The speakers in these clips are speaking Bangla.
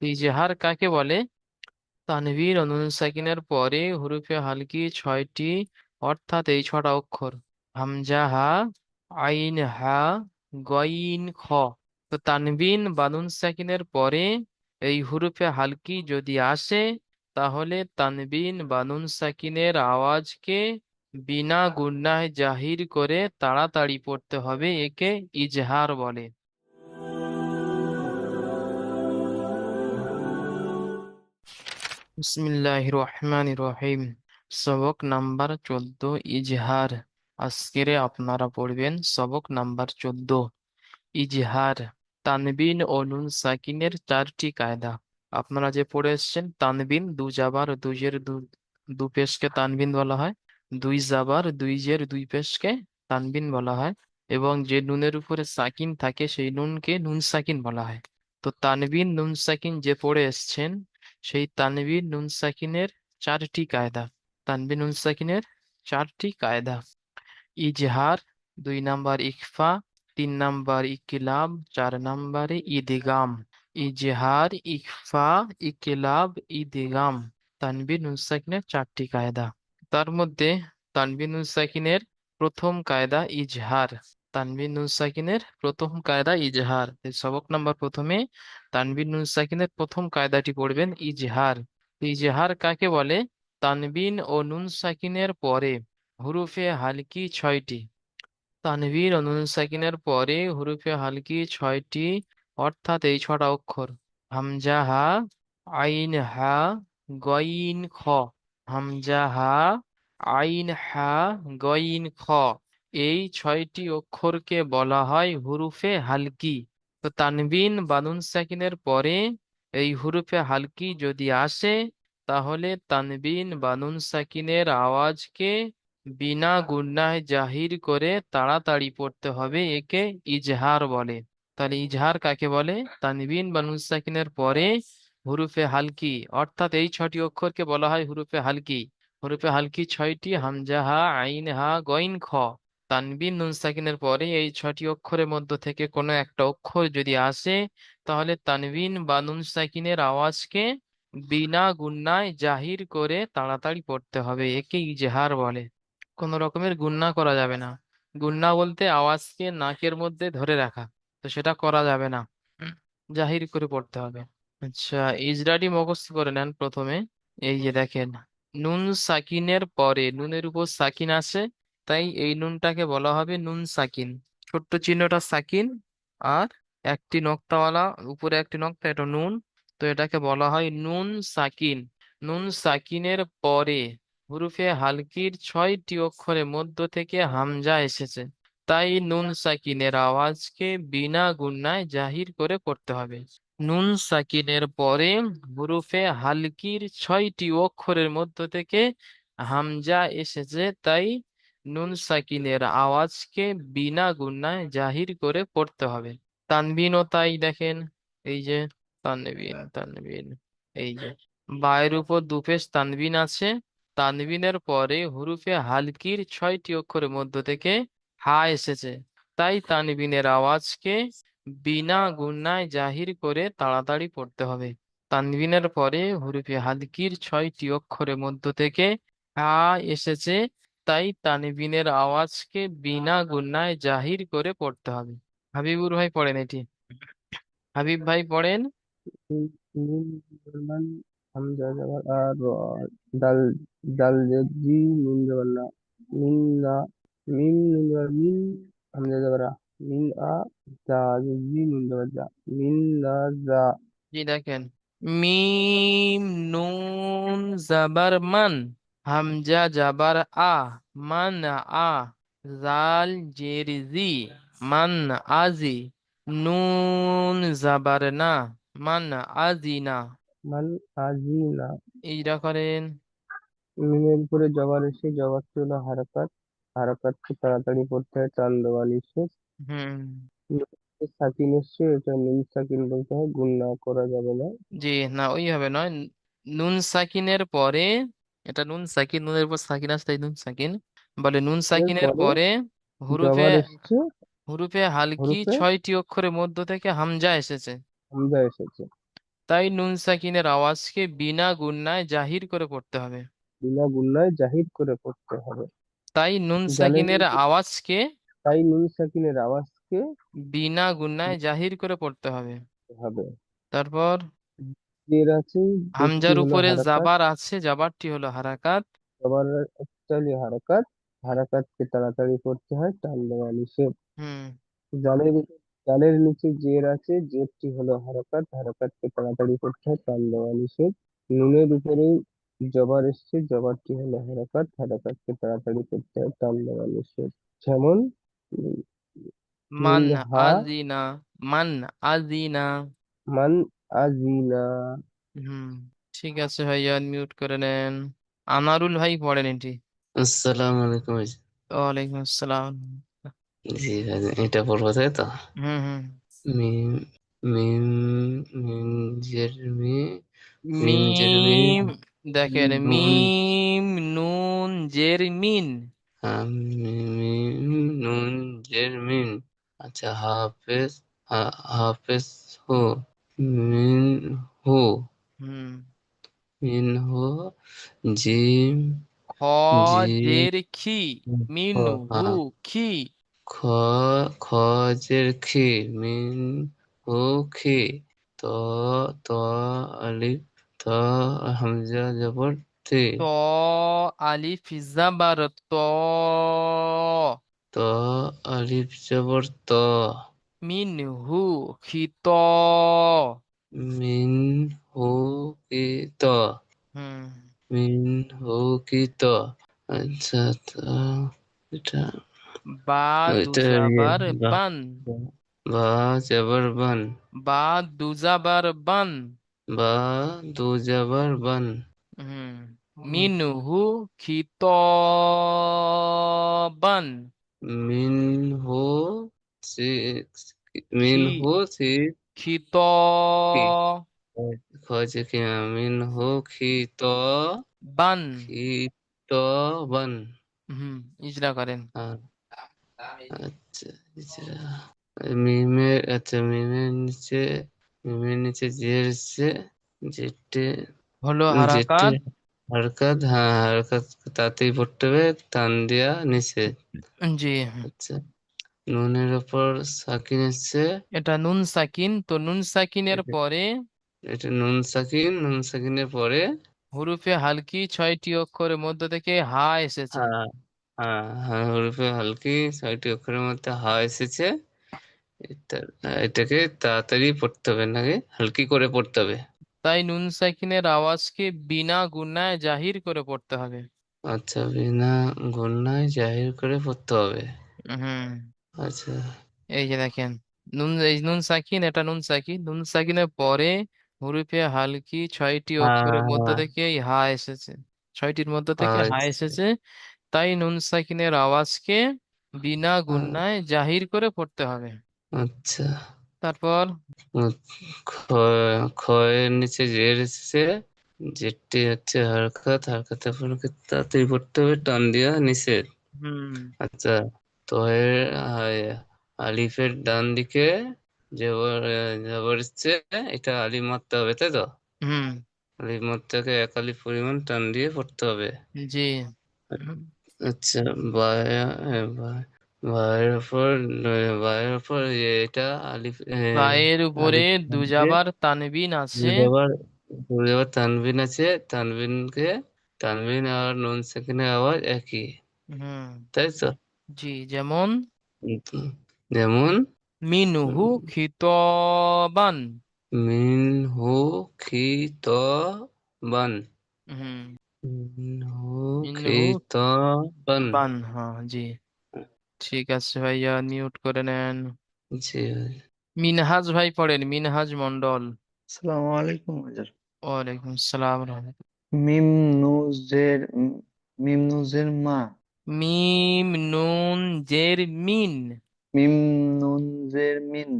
ইজহার কাকে বলে? তানভীর ও নুন সাকিনের পরে হরফে হালকি ছয়টি, অর্থাৎ এই ছটা অক্ষর: হামজা, হা, আইন, হা, গইন, খ। তো তানবিন বা নুন সাকিনের পরে এই হরফে হালকি যদি আসে, তাহলে তানবিন বা নুন সাকিনের আওয়াজকে বিনা গুণায় জাহির করে তাড়াতাড়ি পড়তে হবে, একে ইজহার বলে। বিসমিল্লাহির রহমানির রহিম। সবক নাম্বার 14, ইজহার। আজকের আপনারা পড়বেন সবক নাম্বার 14, ইজহার। তানবিন ও নুন সাকিনের চারটি কায়দা। আপনারা যে পড়ে এসেছেন, তানবিন দু জাবার দুই জের দু পেশকে তানবিন বলা হয়, দুই জাবার দুই জের দুই পেশকে তানবিন বলা হয়, এবং যে নুনের উপরে সাকিন থাকে সেই নুনকে নুন সাকিন বলা হয়। তো তানবিন নুন সাকিন যে পড়ে এসেছেন, সেই তানবিন নুন সাকিনের চারটি কায়দা। তানবিন নুন সাকিনের চারটি কায়দা: ইজহার, 2 নাম্বার ইখফা, 3 নাম্বার ইকিলাব, 4 নাম্বারে ইদিগাম। ইজহার, ইখফা, ইকিলাব, ইদিগাম, তানবিন নুন সাকিনের চারটি কায়দা। তার মধ্যে তানবিন নুন সাকিনের প্রথম কায়দা ইজহার। তানবিন নুন সাকিনের প্রথম কায়দা ইজহার। এই সবক নাম্বার প্রথমে তানবিন নুন সাকিনের প্রথম কায়দাটি পড়বেন, ইজহার। ইজহার কাকে বলে? তানবিন ও নুন সাকিনের পরে হুরুফে হালকি ছয়টি। তানভীর ও নুন সাকিনের পরে হুরুফে হালকি ছয়টি, অর্থাৎ এই ছটা অক্ষর: হামজা, হা, আইন, হা, গইন, খ। হামজা, হা, আইন, হা, গইন, খ। এই ছয়টি অক্ষরকে বলা হয় হুরুফে হালকি। তো তানবিন বা নুন সাকিনের পরে এই হুরুফে হালকি যদি আসে, তাহলে তানবিন বা নুন সাকিনের আওয়াজকে বিনা গুণায় জাহির করে তাড়াতাড়ি পড়তে হবে, একে ইজহার বলে। তাহলে ইজহার কাকে বলে? তানবিন বা নুন সাকিনের পরে হুরুফে হালকি, অর্থাৎ এই ছটি অক্ষরকে বলা হয় হুরুফে হালকি। হুরুফে হালকি ছয়টি: হামজা, হা, আইন, হা, গইন, খ। তানবিন নুন সাকিনের পরে এই ছটি অক্ষরের মধ্য থেকে কোনো একটা অক্ষর যদি আসে, তাহলে তানবিন বা নুন সাকিনের আওয়াজকে বিনা গুণায় জাহির করে তাড়াতাড়ি পড়তে হবে, একে ইজহার বলে। কোনো রকমের গুণনা করা যাবে না। গুণনা বলতে আওয়াজকে নাকের মধ্যে ধরে রাখা, তো সেটা করা যাবে না। জাহির করে পড়তে হবে। আচ্ছা, ইজরাটি মুখস্থ করে নেন প্রথমে। এই যে দেখেন, নুন সাকিনের পরে নুনের উপর সাকিন আছে, তাই এই নুনটাকে বলা হবে নুন সাকিন। ছোট্ট চিহ্নটা সাকিন, আর একটি নক্তাওয়ালা উপরে একটি নক্তা, এটা নুন। তো এটাকে বলা হয় নুন সাকিন। নুন সাকিনের পরে হুরুফে হালকির ছয়টি অক্ষরের মধ্য থেকে হামজা এসেছে, তাই নুন সাকিনের আওয়াজকে বিনা গুণায় জাহির করে পড়তে হবে। নুন সাকিনের পরে হুরুফে হালকির ছয়টি অক্ষরের মধ্য থেকে হামজা এসেছে, তাই নুন সাকিনের আওয়াজকে বিনা গুণায় জাহির করে পড়তে হবে। তানবিনও তাই, দেখেন। এই যে তানবিন, তানবিন, এই যে বায়ের উপর দুপেশ তানবিন আছে। তানবিনের পরে হুরুফে হালকির ছয়টি অক্ষরের মধ্য থেকে হা এসেছে, তাই তানবিনের আওয়াজকে বিনা গুণায় জাহির করে তাড়াতাড়ি পড়তে হবে। তানবিনের পরে হুরুফে হালকির ছয়টি অক্ষরের মধ্য থেকে হা এসেছে, তাই তানবিনের আওয়াজকে বিনা গুণায় জাহির করে পড়তে হবে। হাবিবুর ভাই পড়েন এটি। হাবিব ভাই পড়েন। মিম মান, হামজা জবর আর র, দাল, দাল জেদ জি, নুন জবর না, মিন না, মিম নুন জবর মিন, হামজা জবর আ, মিন আ, জা জেদ জি, নুন জবর জা, মিন না জা। জি দেখেন, মিম, নুন জাবার মান, হামজা জাবার আ, মান, আ, জাল জের জি, মান আজি, নুন জাবার না, মান আজি না। মান আজিনা। এইটা করেন। মিমের উপরে জবর এসে জবরটি হলো হারাকাত, হারাকাতকে তাড়াতাড়ি পড়তে হয় টান দেওয়া নিষেধ। হুম। নুনকে সাকিন এসছে, এটা নুন সাকিন বলতে হয়, গুণ না করা যাবে না। জি, না ওইভাবে নয়। নুন সাকিনের পরে, এটা নুন সাকিন, নুনের উপর সাকিন আছে তাই নুন সাকিন বলে। নুন সাকিনের এরপরে পরে হুরুফে জবর এসছে, হুরুফে হালকি হরফে ছয়টি অক্ষরের মধ্য থেকে হামজা এসেছে। হামজা এসেছে। তাই নুন সাকিনের আওয়াজকে বিনা গুণনায় জাহির করে পড়তে হবে। বিনা গুণায় জাহির করে পড়তে হবে। তাই নুন জালের সাকিনের নিচে আওয়াজকে তাই নুন সাকিনের আওয়াজকে বিনা গুণনায় জাহির করে পড়তে হবে। হবে। তারপর জের আছে, জেরটি হামজার হলো উপরে হারাকাত। জাবার আছে, জাবারটি হলো হারাকাত। আবার একচালি হারাকাত। হারাকাতকে তাড়াতাড়ি করতে হয়, টান দেওয়া নিষেধ। হুম। জালের জালের নিচে জের আছে, জেরটি হলো হারাকাত। হারাকাতকে তাড়াতাড়ি করতে হয়, টান দেওয়া নিষেধ। নুনের উপরেই জবর এসছে, জবরটি হলো হারাকাত। হারাকাতকে তাড়াতাড়ি করতে হয়, টান দেওয়া নিষেধ। যেমন উম, মান মিনহা, আজিনা, মান আজিনা। মান আজিনা। হুম। ঠিক আছে ভাইয়া, মিউট করে নেন। আনারুল ভাই পড়েন এটি। আসসালামু আলাইকুম ভাই। ওয়ালাইকুম আসসালাম। জি ভাই, এটা পড়বো তাই তো? হুম হুম। মিম মিম মিম জের মি, মিম জের মি, মিম, দেখেন নুন, মিম নুন জের মিন। মিম নুন জের মিন। আচ্ছা, হাফেজ, হাফেজ হো, মিন হো, হুম। মিন হো, জিম, খ জিম, জের খি, মিন হো, হু হ্যাঁ। খি। খ, খজের খি, মিন হো খি। ত, ত আলিফ, ত হামজা জবর তে। ত আলিফ জাবার ত, ত আলিফ জবর ত। মিন হু খিত। মিন হো কি ত, হুম। মিন হো কি ত। আচ্ছা, তা এটা, বা এটা ইয়ে, দুজাবার বা, বান, বা বা জবর বান, বা দুজাবার বান। বা দু জবর বান। হুম। মিনহু খিতবান। মিনহু সি, খি মিনহু সি খিত কি, খোঁজ কি, মিনহু খি তো, বান। খি তো বান। হুম। ইজরা করেন। হ্যাঁ, আচ্ছা, এছাড়া মিমের, আচ্ছা মিমের নিচে জের এসছে, যেটি, হলো যেটি হারাকাত। হরকত, হ্যাঁ হরকত, তাতেই পড়তে হবে, টান দিয়া নিচে। জি। আচ্ছা, নুনের ওপর সাকিন এসছে। এটা নুন সাকিন, তো নুন সাকিনের এটা পরে এটা নুন সাকিন, নুন সাকিনের পরে, হরুফে হালকি ছয়টি অক্ষরের মধ্য থেকে হা এসেছে। হ্যাঁ, হ্যাঁ হ্যাঁ, হরফে হালকি 6টি অক্ষরের মধ্যে হা এসেছে। এটা, এটাকে তাড়াতাড়ি পড়তে হবে, নাকি হালকি করে পড়তে হবে। তাই নুন সাকিনের আওয়াজকে বিনা গুণায় জাহির করে পড়তে হবে। আচ্ছা, বিনা গুণায় জাহির করে পড়তে হবে। হুম। আচ্ছা, এই যে দেখেন, এই নুন সাকিন, এটা নুন সাকিন, নুন সাকিনের পরে হরফে হালকি ছয়টি অক্ষরের মধ্য হ্যাঁ থেকে এই হা এসেছে। ছয়টির মধ্য থেকে হ্যাঁ, হা আচ্ছা, এসেছে। তাই নুন সাকিনের আওয়াজকে বিনা হ্যাঁ, গুণায় জাহির করে পড়তে হবে। আচ্ছা। তারপর উম, খয়ের নিচে জের এসেছে, যেটি হচ্ছে হারকাত, হারকাতের পরে তাড়াতাড়ি পড়তে হবে, টান দিয়া নিচে। হুম আচ্ছা, তো এর আলিফের ডান দিকে জবর, জবর এসছে, এটা আলিফ মারতে হবে তাই তো? হুম। আলিফ মারতে এক আলিফ পরিমাণ টান দিয়ে পড়তে হবে। জি। হুম। আচ্ছা, বায়া, বায়ের উপর, বায়ের উপর এটা আলিফ, পায়ের উপরে আলিফ দিয়ে দুজাবার তানবিন আছে। দুইবার, দুইবার তানবিন আছে, তানবিনকে, তানবিন আর নুন সেকেন্ডের আওয়াজ একই, হুম। তাই তো? জি, যেমন উম, যেমন মিনহু খিতবান। মিনহু খিতবান, হুম। মিনহু মিনহু খিতবান। বান, হ্যাঁ জি। ঠিক আছে ভাইয়া, মিউট করে নেন। জি ভাই। মিনহাজ ভাই পড়েন, মিনহাজ মন্ডল। আসসালামু আলাইকুম হুজুর। ওয়ালাইকুম সালাম রহমতুল্লাহ। মিম নুজের, মিম নুজের মা। মিম নুন জের মিন। মিম নুনজের মিন।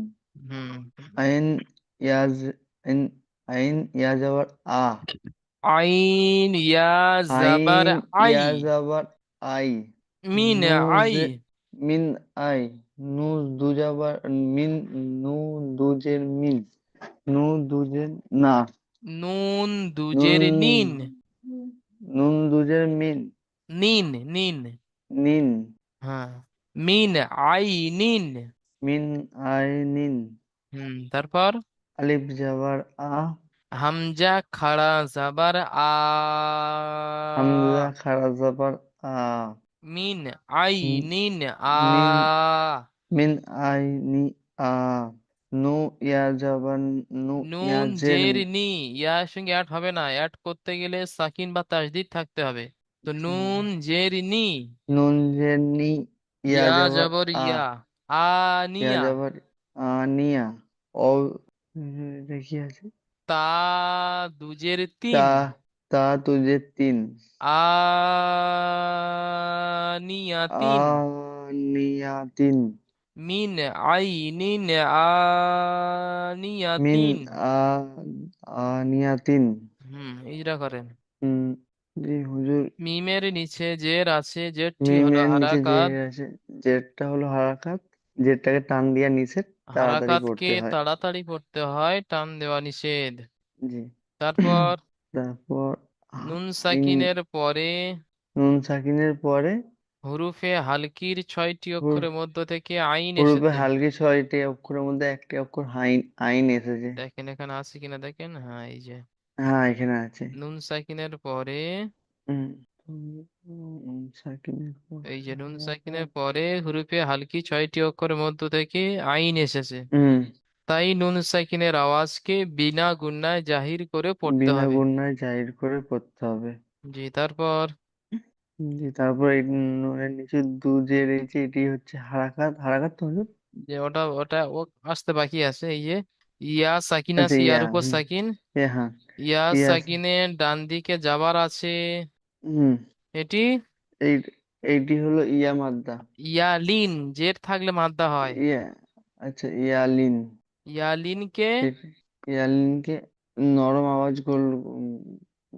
হুম। আইন ইয়াজ, আইন, আইন ইয়া যাবার আ। আইন ইয়া জাবার আইন আই, ইয়া যাবার আই। মিন নুজ, আই। Mean I. নুজ দু যাবার মিন, নু দুজের মিন। নু দুজের না। নুন নুন দুজের নিন। নুন দুজের মিন। নিন নিন। নিন। হ্যাঁ। মিন আই নিন। মিন আই নিন। তারপর আলিফ জাবার আ। হামজা খাড়া জাবার আ। হামজা খারা জাবার আ। মিন আই ম- নিন আ। মিন মিন আই নি আ। নু ইয়া জাবার নু ইয়া নুন জের। জের নি। ইয়ার সঙ্গে অ্যাড হবে না, অ্যাড করতে গেলে সাকিন বা তাসদিদ থাকতে হবে। তো নুন জের নি। নুন জের নি। ইয়া ইয়া জাবার জবর আ। ইয়া। ইয়া আনিয়া। জাবার আনিয়া। ও এটা কি আছে? তা দুজের তা তিন। তা তুজে তিন। আনিয়া তিন। আনিয়া তিন। মিন আইনিন আনিয়া মিন তিন। আ আনিয়া তিন। ইজরা করেন। হুম। জি হুজুর। মিমের নিচে জের আছে, জেরটি হলো মিমের নিচে যে হারাকাত। আছে, জেরটা হলো হারাকাত। জেরটাকে টান দিয়া নিষেধ, তাড়াতাড়ি হারাকাতকে পড়তে হয়। তাড়াতাড়ি পড়তে হয়, টান দেওয়া নিষেধ। জি। তারপর তারপর নুন ইন। সাকিনের পরে নুন সাকিনের পরে হুরুফে হালকির 6টি হুর- অক্ষরের মধ্য থেকে আইন হুরুফে এসেছে। হালকি 6টি অক্ষরের মধ্যে একটি অক্ষর আইন আইন এসেছে। দেখেন এখানে আছে কিনা দেখেন, হ্যাঁ এই যে হ্যাঁ এখানে আছে। নুন সাকিনের পরে। হুম। সাকিনের এই যে পরে নুন সাকিনের হারাকাত। পরে হুরুফে হালকি 6টি অক্ষরের মধ্য থেকে আইন এসেছে। হুম। তাই নুন সাকিনের আওয়াজকে বিনা গুণায় জাহির করে পড়তে বিনা হবে। গুণায় জাহির করে পড়তে হবে। জি তারপর জি। তারপর এই নুনের নিচে দু যে রয়েছে, এটি হচ্ছে হারাকাত। হারাকাত তো হলো। যে ওটা ওটা ও আসতে বাকি আছে, এই যে ইয়া সাকিন আচ্ছা আছে, ইয়া। ইয়ার উপর হুম। সাকিন। হ্যাঁ। ইয়া ইয়া আছে। সাকিনের ডান দিকে যাবার আছে। হুম। এটি এই এইটি হলো ইয়া মাদ্দা। ইয়ালিন, জের থাকলে মাদ্দা হয়। ইয়া। আচ্ছা ইয়ালিন। ইয়ালিনকে ইয়ালিনকে নরম আওয়াজ নরম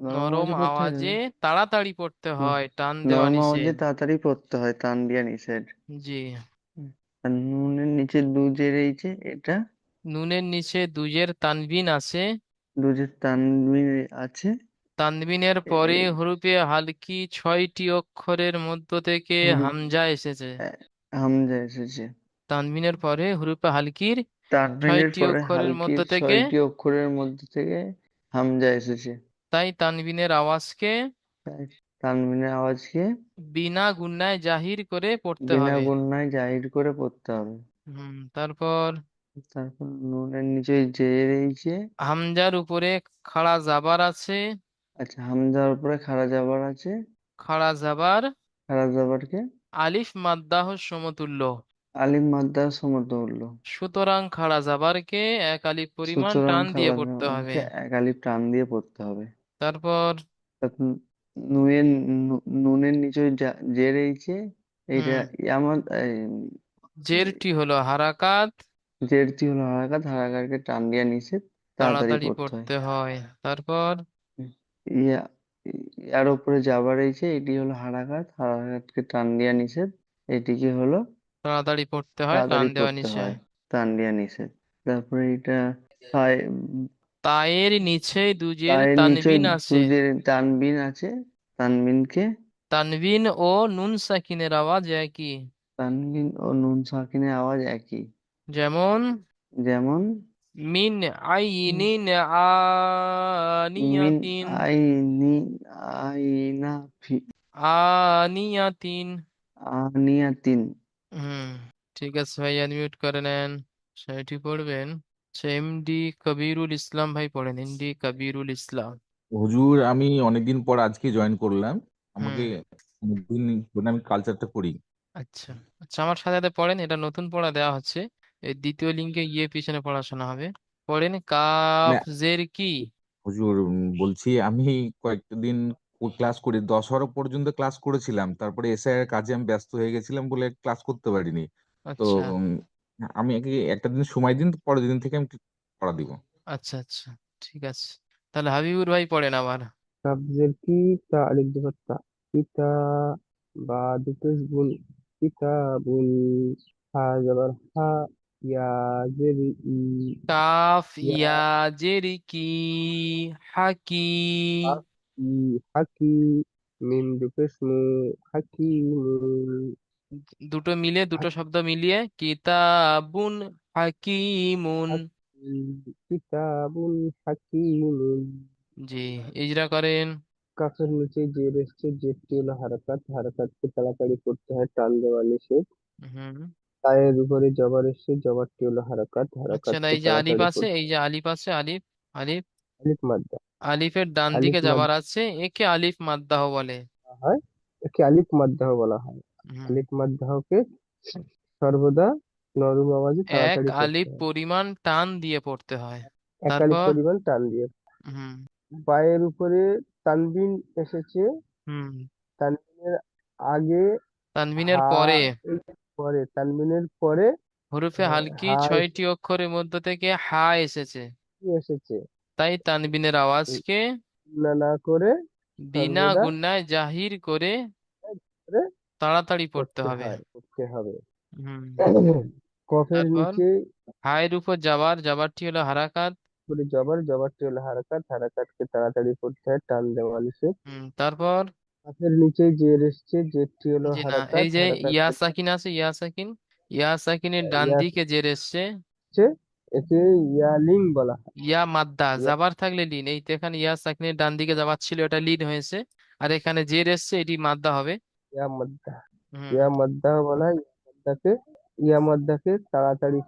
নরম আওয়াজে পড়তে হয়। আওয়াজে তাড়াতাড়ি পড়তে ন- হয়, টান দেওয়া নরম আওয়াজে নিষেধ। তাড়াতাড়ি পড়তে হয়, টান দিয়া নিষেধ। জি। হুম। আর নুনের নিচে দু যে রয়েছে, এটা নুনের নিচে দুজের তানবিন আছে। দু যে তানবিন আছে। তানবিনের পরে এই হরফে হালকি 6টি অক্ষরের মধ্য থেকে হুরুফ হামজা এসেছে। হামজা এসেছে। তানবিনের পরে হরফে হালকির তানবিনের 6টি পরে অক্ষরের মধ্য হালকির থেকে। 6টি অক্ষরের মধ্যে থেকে হামজা এসেছে। তাই তানবিনের আওয়াজকে তাই তানবিনের আওয়াজকে বিনা গুণায় জাহির করে পড়তে বিনা হবে। গুণায় জাহির করে পড়তে হবে। তারপর তারপর নুনের নিচে যে রয়েছে। হামজার উপরে খাড়া জাবার আছে। আচ্ছা হামজার উপরে খাড়া জাবার আছে। খাড়া জাবার খাড়া জাবারকে আলিফ মাদ্দাহ সমতুল্য। আলিফ মাদ্দার সমতুল্য। সুতরাং খাড়া জাবারকে এক আলিফ পরিমাণ সুতরাং টান দিয়ে খাড়া পড়তে হবে। জাবারকে এক আলিফ টান দিয়ে পড়তে হবে। তারপর তারপর নুয়ের নুনের নিচে যে রয়েছে, এইটা হুম আমার জেরটি হলো হারাকাত, জেরটি হলো হারাকাত। হারাকাতকে টান দিয়া নিষেধ, তাড়াতাড়ি তাড়াতাড়ি পড়তে হয়। পড়তে হয়। তারপর ইয়া। ইয়ার উপরে যাবা রয়েছে, এটি হলো হারাকাত। হারাকাতকে টান দিয়া নিষেধ, এটিকে হলো তাড়াতাড়ি পড়তে হয়, টান তাড়াতাড়ি দেওয়া পড়তে নিষেধ। হয়, টান দিয়া নিষেধ। তারপরে এটা তাই তায়ের নিচে দুজের তাই নিচে তানবিন আছে। দুজের তানবিন আছে। তানবিনকে তানবিন ও নুন সাকিনের আওয়াজ একই। তানবিন ও নুন সাকিনের আওয়াজ একই। যেমন যেমন মিন আইনিন মিন আনিয়াতিন। আইনি আইনা ফি আনিয়াতিন। আনিয়াতিন। হুম ঠিক আছে ভাই, আনমিউট করে নেন। সেটি পড়বেন। আচ্ছা, এমডি কবিরুল ইসলাম ভাই পড়েন, এমডি কবিরুল ইসলাম। হুজুর আমি অনেকদিন পর আজকে জয়েন করলাম। হুম আমাকে অনেকদিন ধরে আমি কালচারটা করি। আচ্ছা। আচ্ছা আমার সাথে সাথে পড়েন, এটা নতুন পড়া দেওয়া হচ্ছে। এই দ্বিতীয় লিঙ্কে গিয়ে পিছনে পড়াশোনা হবে। পড়েন কাফ না জের কি। হুজুর, বলছি আমি কয়েকটা দিন ক্লাস করি, 10-12 পর্যন্ত ক্লাস করেছিলাম, তারপরে এসআই এর কাজে আমি ব্যস্ত হয়ে গেছিলাম বলে ক্লাস করতে পারিনি। তো আচ্ছা আমি একটা দিন সময় দিন, পরের দিন থেকে আমি পড়া দিব। আচ্ছা আচ্ছা ঠিক আছে। তাহলে হাবিবুর ভাই পড়েন আবার। কাবজের কি, তা আলিফ জবর তা। কিতা, বা দুটো গুণ। কিতাবুল। হা জবর হা। ইয়া জের ই, কাফ ইয়া ইয়া জের কি, হাকি। হাকি, হাকি, মিম দুটো স্মু, হাকিমুন, দুটো মিলে, দুটো হাকি, শব্দ মিলিয়ে কিতাবুন হাকিমুন। কিতাবুন হাকিমুন। জি, ইজরা করেন। কাফের নিচে জের এসছে, জেরটি হলো হারাকাত, হারাকাতকে তাড়াতাড়ি করতে হয়, টান দেওয়া নিষেধ। হুম। তায়ের উপরে জবর এসছে, জবরটি হলো হারাকাত, আচ্ছা, না হারাকাতকে এই যে আলিফ তাড়াতাড়ি আছে, করতে এই যে আলিফ আছে, আলিফ, আলিফ, আলিফ মাদ্দা, আলিফের ডান আলিফ দিকে যাবার মাদ্দা আছে, একে আলিফ মাদ্দাহ বলে। হয়, একে আলিফ মাদ্দাহ বলা হয়। হুম। আলিফ মাদ্দাহকে সর্বদা নরম আওয়াজে এক তাড়াতাড়ি পড়তে আলিফ হয়, পরিমাণ টান দিয়ে পড়তে হয়। এক আলিফ তারপর। পরিমাণ টান দিয়ে। হুম। বায়ের উপরে তানবিন এসেছে, হুম। তানবিনের আগে তানবিনের হা, পরে এই পরে তানবিনের পরে হরফে হালকি হা 6টি অক্ষরের মধ্য থেকে হা এসেছে, এসেছে। তাই তানবিনের আওয়াজকে না না করে বিনা সর্বদা গুণায় জাহির করে করে তাড়াতাড়ি পড়তে করতে হবে। হয়, করতে হবে। হুম। কফের তারপর নিচে হায়ের উপর যাবার, যাবারটি হলো হারাকাত। করে জবর, জবরটি হলো হারাকাত, হারাকাতকে তাড়াতাড়ি করতে হয়, টান দেওয়া নিষেধ। তারপর। কাফের নিচে জের এসছে, জেরটি হলো জি না, এই হারাকাত, যে ইয়া হারাকাতকে সাকিন আছে, ইয়া সাকিন, ইয়া সাকিনের ডান ইয়া দিকে জের এসছে। হচ্ছে, একে ইয়ালিং বলা হয়। ইয়া মাদ্দা, ইয়া জাবার থাকলে লিন, এই তো এখানে ইয়া সাকিনের ডান দিকে যাবার ছিল, এটা লিন হয়েছে। আর এখানে জের এসছে, এটি মাদ্দা হবে। ইয়া মাদ্দা, হুম। ইয়া মাদ্দা বলা হয়। ইয়া মাদ্দাকে তাড়াতাড়ি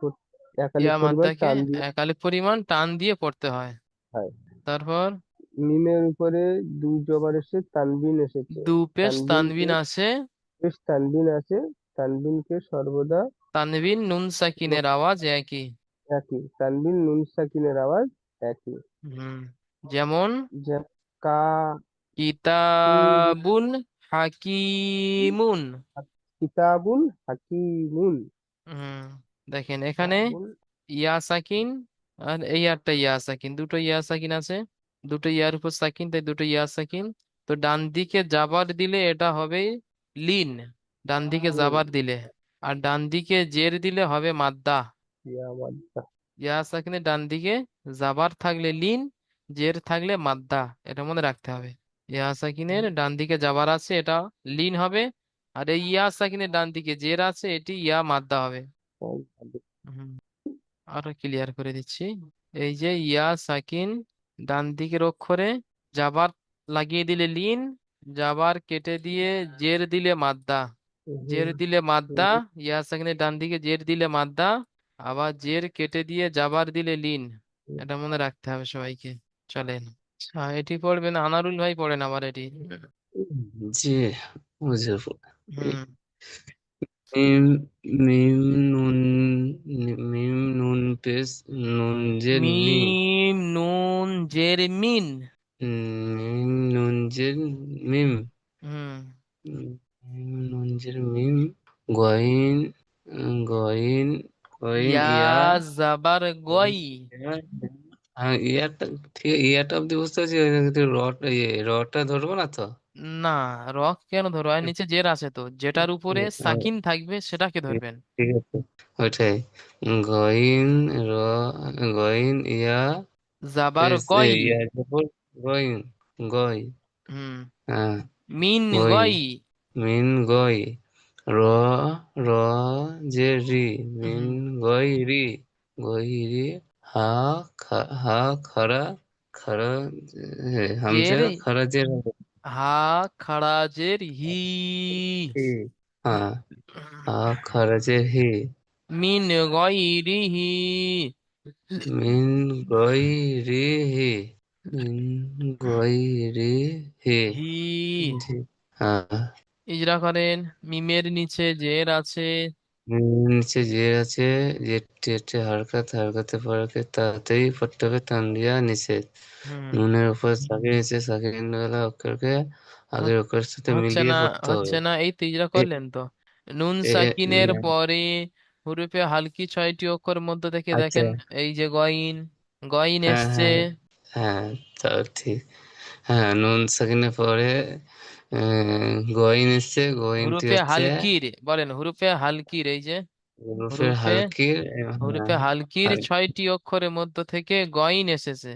এক আলিফ ইয়া পরিমাণ মাদ্দাকে টান দিয়ে এক আলিফ পরিমাণ টান দিয়ে পড়তে হয়। হয়। তারপর মিমের উপরে দুই জবর এসে তানবিন এসেছে, দু পেশ তানবিনকে তানবিন আছে। বেশ তানবিন আছে, তানবিনকে সর্বদা তানবিন নুন সাকিনের ন- আওয়াজ একই। একই, তানবিন নুন সাকিনের আওয়াজ একই। হুম। যেমন যে কা, কিতাবুন হাকিমুন। কিতাবুন হাকিমুন, হুম। দেখেন এখানে কিতাবুন, ইয়া সাকিন আর এই একটা ইয়া সাকিন, দুটো ইয়া সাকিন আছে, দুটো ইয়ার উপর সাকিন, তাই দুটো ইয়া সাকিন। তো ডান দিকে জাবার দিলে এটা হবে লিন, ডান দিকে নুন, জাবার দিলে। আর ডান দিকে জের দিলে হবে মাদ্দা। ইয়া মাদ্দা। ইয়া সাকিনের ডান দিকে জাবার থাকলে লিন, জের থাকলে মাদ্দা। এটা মনে রাখতে হবে। ইয়া সাকিনের ডান দিকে জাবার আছে, এটা লিন হবে। আর এই ইয়া সাকিনের ডান দিকে জের আছে, এটি ইয়া মাদ্দা হবে। হুম। আরো ক্লিয়ার করে দিচ্ছি। এই যে ইয়া সাকিন, ডান দিকের অক্ষরে জাবার লাগিয়ে দিলে লিন, জাবার কেটে দিয়ে জের দিলে মাদ্দা, জের দিলে মাদ্দা। ইয়া সাকিনের ডান দিকে জের দিলে মাদ্দা, আবার জের কেটে দিয়ে জাবার দিলে লিন। এটা মনে রাখতে হবে সবাইকে। চলেন। আচ্ছা, এটি পড়বেন আনারুল ভাই, পড়েন আবার এটি। জি, বুঝে হুম। মিম, মিম নুন, মিম নুন পেশ নুন যে নি, মিম নুন জের মিন। মিম নুন যে মিম, হুম। মিম নুন যে মিম, গইন, গইন, গইন ইয়া ইয়া, জাবার গইন গই। ইয়া, হ্যাঁ ইয়াটা ঠিক, ইয়াটা অব্দি বুঝতে পারছি, কিন্তু রটা রটা ধরবো না তো। না, রক কেন ধরো, আর নিচে জের আছে তো, যেটার উপরে সাকিন থাকবে সেটাকে ঠিক ধরবেন। ঠিক আছে, ওইটাই। গইন র, গইন ইয়া জাবার পেশ গই। ইয়া জবর, গইন, গই, হুম। হ্যাঁ, মিন গই, গই। মিন গই, র, র যে রি, মিন হুম। গই রি, গই রি, হা, হা খরা, খরা, হামজা জের খরা যে হা, খাড়াজের হি। হি, হ্যাঁ, হা খরা যে হি, মিন গয়রিহি। মিন গয়রিহি, মিন গয়রিহি, হি। জি, হ্যাঁ, ইজরা করেন। মিমের নিচে জের আছে। নিচে যে আছে, যেটি হচ্ছে হারকাত, হারকাতে পড়াকে তাড়াতাড়ি পড়তে হবে, তানবিয়া নিষেধ। হুম। নুনের উপর সাকিন নিচে, সাকিন ওয়ালা অক্ষরকে আগের অক্ষরের সাথে হচ্ছে মিলিয়ে না, পড়তে হবে। হচ্ছে না, এই তো ইজরা এ- করলেন তো। নুন এ- এ- সাকিনের উম, পরে হুরুফে হালকি 6টি অক্ষর মধ্যে থেকে আচ্ছা, দেখেন, এই যে গইন, গইন হ্যাঁ এসছে। হ্যাঁ হ্যাঁ, তাও ঠিক। হ্যাঁ, নুন সাকিনের পরে গইন এসছে, গইনটি হুরুফে হচ্ছে, হালকির বলেন, হুরুফে হালকির, এই যে হরফে হরফে হালকির হরফে হালকির 6টি অক্ষরের মধ্য থেকে গইন এসেছে।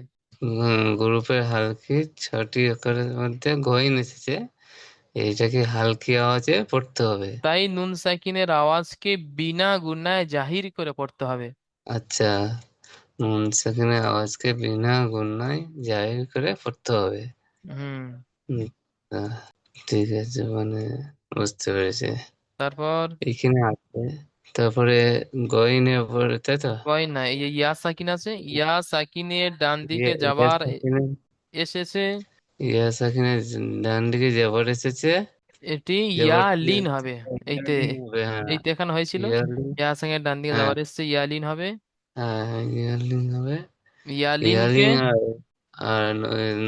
গ্রুপের হালকি 6টি অক্ষরের মধ্যে গইন এসেছে, এইটাকে হালকি আওয়াজে পড়তে হবে। তাই নুন সাকিনের আওয়াজকে বিনা গুনায় জাহির করে পড়তে হবে। আচ্ছা, নুন সাকিনের আওয়াজকে বিনা গুণায় জাহির করে পড়তে হবে। হুম। হুম, আহ, ঠিক আছে, মানে বুঝতে পেরেছি। তারপর এখানে আছে, তারপরে গইনের উপরে, তাই তো? গইন না, এই যে ইয়া সাকিন আছে, ইয়া সাকিনের ডান দিকে ইয়া যাবার সাকিনের এসেছে, ইয়া সাকিনের ডান দিকে জবর এসেছে, এটি ইয়া জবরটি লিন হচ্ছে হবে। এইতে ইয়ালিন হবে, হ্যাঁ। এইতে এখানে হয়েছিল, ইয়ালিন, ইয়া সাকিনের ডান দিকে হ্যাঁ যাবার এসেছে, ইয়া লিন হবে। হ্যাঁ, ইয়ালিন হবে। ইয়ালিনকে ইয়ালিন আর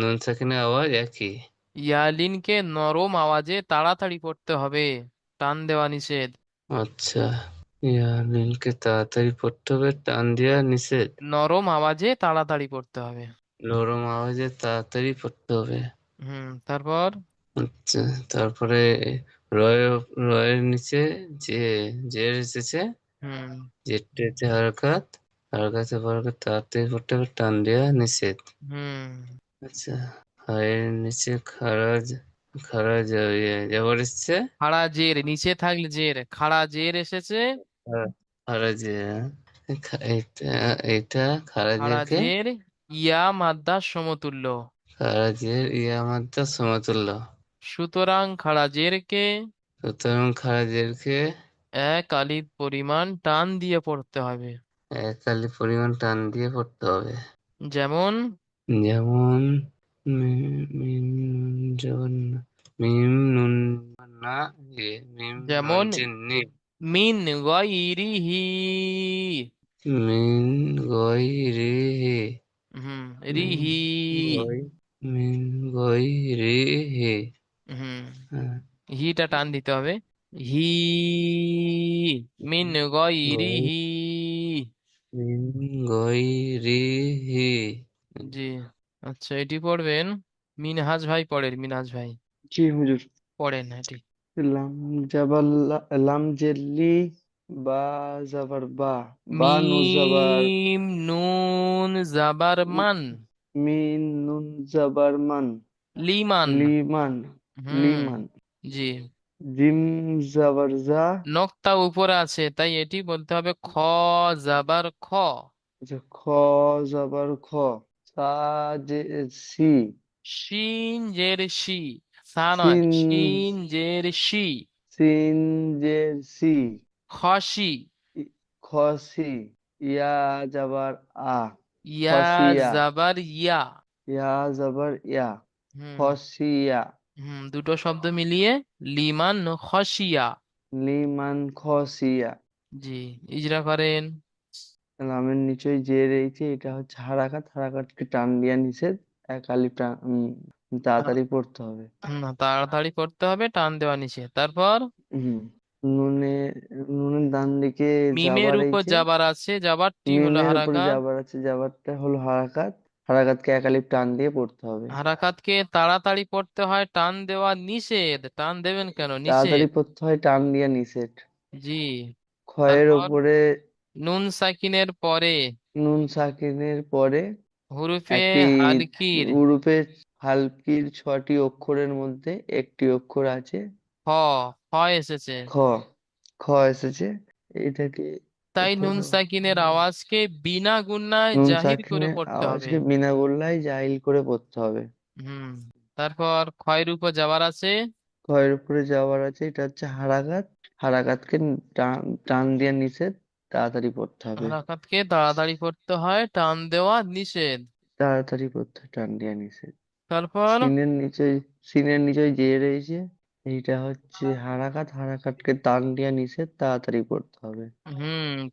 নুন সাকিনের আওয়াজ একই। ইয়ালিনকে নরম আওয়াজে তাড়াতাড়ি পড়তে হবে, টান দেওয়া নিষেধ। আচ্ছা, ইয়ালিনকে তাড়াতাড়ি পড়তে হবে, টান দেওয়া নিষেধ। নরম আওয়াজে তাড়াতাড়ি পড়তে হবে। নরম আওয়াজে তাড়াতাড়ি পড়তে হবে। তারপর আচ্ছা, তারপরে রয়, রয়ের নিচে যে জের এসেছে, হুম জেরটাতে হারকাত, হারকাতে বরকত তাড়াতাড়ি পড়তে হবে, টান দেওয়া নিষেধ। হুম আচ্ছা, হায়ের নিচে খারাজ, খারাজ জবর এসছে, খাড়া জের নিচে থাকলে জের, খাড়া জের এসেছে, খারাজে, এটা এটা খাড়া খারাজেরকে, জের ইয়া মাদ্দার সমতুল্য। খারাজের ইয়ামাত্রা সমতুল্য। সুতরাং খাড়া জেরকে সুতরাং খারাজেরকে এক আলিফ পরিমাণ টান দিয়ে পড়তে হবে। এক কালি পরিমাণ টান দিয়ে পড়তে হবে। যেমন যেমন মিম নুন জবর না, মিম নুন না, মিম নুন যেমন চিন্নি, মিন গয়রিহি। মিন গই রে হে, হুম মিন রিহি। গই, মিন গই রে হে। হুম হ্যাঁ, হিটা টান দিতে হবে। হি মিন গই, গয়রিহি। মিন গই রে হে। জি। আচ্ছা, এটি পড়বেন, মিনহাজ ভাই পড়েন, মিনহাজ ভাই জি হুজুর। পড়েন এটি। লাম জাবার লাম জেল্লি, বা জাবার বা, বা নুন জাবার, মিম নুন জাবার মান, মিন নুন জাবার মান, লিমান। লিমান, হুম লিমান, জি। জিম জাবার জা, নক্তা উপরে আছে, তাই এটি বলতে হবে খ জাবার খ। আচ্ছা, খ জাবার খ, সা জে সি, শিন জের শি, সা নয়, সিন, শিন জের শি, সিন জে সি, খসি, খসি, ইয়া জাবার আ, ইয়া খসিয়া, জাবার ইয়া। ইয়া জাবার ইয়া, হুম খসিয়া, দুটো শব্দ মিলিয়ে লিমান খসিয়া। লিমান খসিয়া। জি, ইজরা করেন। লামের নিচে যে রয়েছে এটা হচ্ছে হারাকাত, হারাকাতকে টান দিয়া নিষেধ, এক আলিফ টান তাড়াতাড়ি পড়তে হবে। তাড়াতাড়ি করতে হবে, টান দেওয়া নিচে। তারপর হুম, নুনে, নুনের ডান দিকে মিমের জাবার উপর রয়েছে, যাবার আছে, যাবারটি হলো মিমের উপরে হারাকাত। জাবার আছে, জাবারটা হলো হারাকাত, হারাকাতকে এক আলিফ টান দিয়ে পড়তে হবে। হারাকাতকে তাড়াতাড়ি পড়তে হয়, টান দেওয়া নিষেধ। টান দেবেন কেন? তাড়াতাড়ি নিষেধ। পড়তে হয়, টান দিয়া নিষেধ। জি। খয়ের তারপর ওপরে, নুন সাকিনের পরে নুন সাকিনের পরে হুরুফে একটি হালকির উরুপে হালকির 6টি অক্ষরের মধ্যে একটি অক্ষর আছে হ, হ এসেছে। খ, খ এসেছে, এটাকে তাই নুন সাকিনের আওয়াজকে বিনা গুণায় নুন জাহির করে সাকিনের পড়তে হবে। আওয়াজকে বিনা গোল্লায় জাহিল করে পড়তে হবে। হুম তারপর ক্ষয়ের উপর যাবার আছে, খয়ের উপরে যাওয়ার আছে, এটা হচ্ছে হারাকাত, হারাকাতকে টান, টান দিয়ে নিষেধ, তাড়াতাড়ি পড়তে হবে। হারাকাতকে তাড়াতাড়ি পড়তে হয়, টান দেওয়া নিষেধ। তাড়াতাড়ি পড়তে হয়, টান দিয়ে নিষেধ। তারপর সিনের নিচে, সিনের নিচে যে রয়েছে এইটা হচ্ছে হারাকাত, হারাকাতকে টান দিয়ে নিষেধ, তাড়াতাড়ি পড়তে হবে।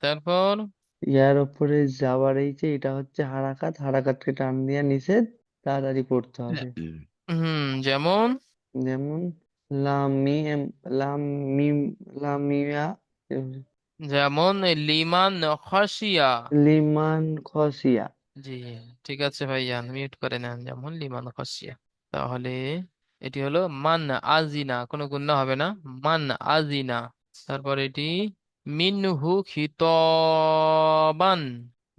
তারপর ইয়ার উপরে যাওয়া রয়েছে, এটা হচ্ছে হারাকাত, হারাকাতকে টান দিয়ে নিষেধ, তাড়াতাড়ি পড়তে হবে। যেমন যেমন লাম মিম, লাম মিম, লাম মিয়া, যেমন লিমান খসিয়া। লিমান খসিয়া। জি, ঠিক আছে ভাইয়ান, মিউট করে নেন। যেমন লিমান খসিয়া, তাহলে এটি হলো মান আজিনা, কোনো গুণা হবে না, মান আজিনা। তারপর এটি মিনহু খিতাবান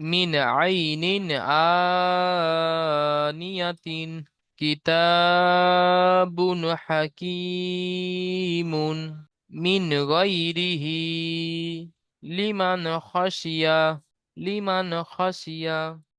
মিন আইনিন আনিয়াতিন কিতাবুন হাকিমুন মিন গায়রিহি লিমান খাশিয়া লিমান খাশিয়া